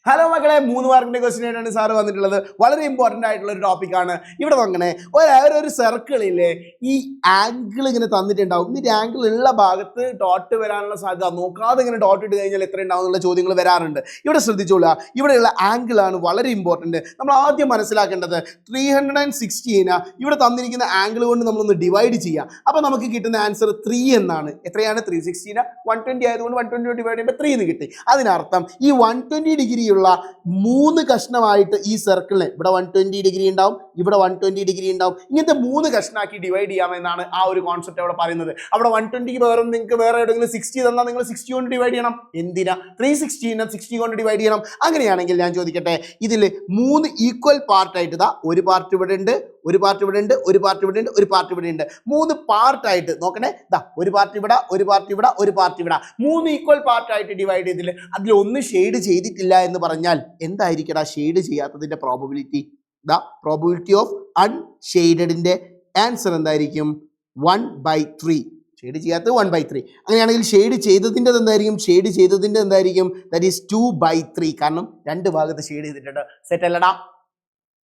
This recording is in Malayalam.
ഹലോ മക്കളെ, 3 മാർക്കിന്റെ ക്വസ്റ്റ്യൻ ആയിട്ടാണ് സാറ് വന്നിട്ടുള്ളത്. വളരെ ഇമ്പോർട്ടന്റ് ആയിട്ടുള്ള ഒരു ടോപ്പിക്കാണ്. ഇവിടെ നോക്കണേ, ഒരു സർക്കിളിലെ ഈ ആംഗിൾ ഇങ്ങനെ തന്നിട്ടുണ്ടാവും. ഈ ആംഗിൾ ഉള്ള ഭാഗത്ത് ഡോട്ട് വരാനുള്ള സാധ്യത നോക്കാതെ ഇങ്ങനെ ഡോട്ട് ഇട്ട് കഴിഞ്ഞാൽ എത്ര ഉണ്ടാവും എന്നുള്ള ചോദ്യങ്ങൾ വരാറുണ്ട്. ഇവിടെ ശ്രദ്ധിച്ചോളുക, ഇവിടെയുള്ള ആംഗിൾ ആണ് വളരെ ഇമ്പോർട്ടന്റ്. നമ്മൾ ആദ്യം മനസ്സിലാക്കേണ്ടത് 316 ഇവിടെ തന്നിരിക്കുന്ന ആംഗിൾ കൊണ്ട് നമ്മളൊന്ന് ഡിവൈഡ് ചെയ്യാം. അപ്പോൾ നമുക്ക് കിട്ടുന്ന ആൻസർ 3 എന്നാണ്. എത്രയാണ്? 316 120 ആയതുകൊണ്ട് 120 ഡിവൈഡ് ചെയ്യുമ്പോൾ 3 എന്ന് കിട്ടി. അതിനർത്ഥം ഈ 120 ഡിഗ്രി 3 കഷ്ണമായിട്ട് ഈ സർക്കിളിന് ഇവിടെ 120 ഡിഗ്രി ഉണ്ടാവും, ഇവിടെ 120 ഡിഗ്രി ഉണ്ടാവും. ഇങ്ങനത്തെ 3 കഷ്ണമാക്കി ഡിവൈഡ് ചെയ്യാമെന്നാണ് ആ ഒരു കോൺസെപ്റ്റ് അവിടെ പറയുന്നത്. അവിടെ 120 വേറെ നിങ്ങൾക്ക് വേറെ എവിടെയെങ്കിലും 60 തന്നാൽ നിങ്ങൾ 60 കൊണ്ട് ഡിവൈഡ് ചെയ്യണം. എന്തിനാ 316 60 കൊണ്ട് ഡിവൈഡ് ചെയ്യണം? അങ്ങനെയാണെങ്കിൽ ഞാൻ ചോദിക്കട്ടെ, ഇതിൽ 3 ഈക്വൽ പാർട്ടായിട്ട് ഇതാ ഒരു പാർട്ട് ഇവിടെ ഉണ്ട്, ഒരു പാർട്ട് ഇവിടെ ഉണ്ട്, ഒരു പാർട്ട് ഇവിടെ ഉണ്ട്, ഒരു പാർട്ട് ഇവിടെ ഉണ്ട്. 3 പാർട്ടായിട്ട് നോക്കണേ, ഇതാ ഒരു പാർട്ട് ഇവിടെ, ഒരു പാർട്ട് ഇവിടെ, ഒരു പാർട്ട് ഇവിടെ. 3 ഈക്വൽ പാർട്ടായിട്ട് ഡിവൈഡ് ചെയ്തിൽ അതിൽ ഒന്ന് ഷെയ്ഡ് ചെയ്തിട്ടില്ല എന്ന് പറഞ്ഞാൽ എന്തായിരിക്കും ഷെയ്ഡ് ചെയ്യാത്തതിന്റെ പ്രോബബിലിറ്റി? ദ പ്രോബബിലിറ്റി ഓഫ് അൺഷെയ്ഡഡിന്റെ ആൻസർ എന്തായിരിക്കും? 1/3. ഷെയ്ഡ് ചെയ്യാത്തത് 1/3. അങ്ങനെയാണെങ്കിൽ ഷെയ്ഡ് ചെയ്തതിൻ്റെ എന്തായിരിക്കും? ഷെയ്ഡ് ചെയ്തതിൻ്റെ എന്തായിരിക്കും? That is 2/3. കാരണം 2 ഭാഗത്ത് ഷെയ്ഡ് ചെയ്തിട്ടുണ്ട്. സെറ്റ് അല്ലടാ?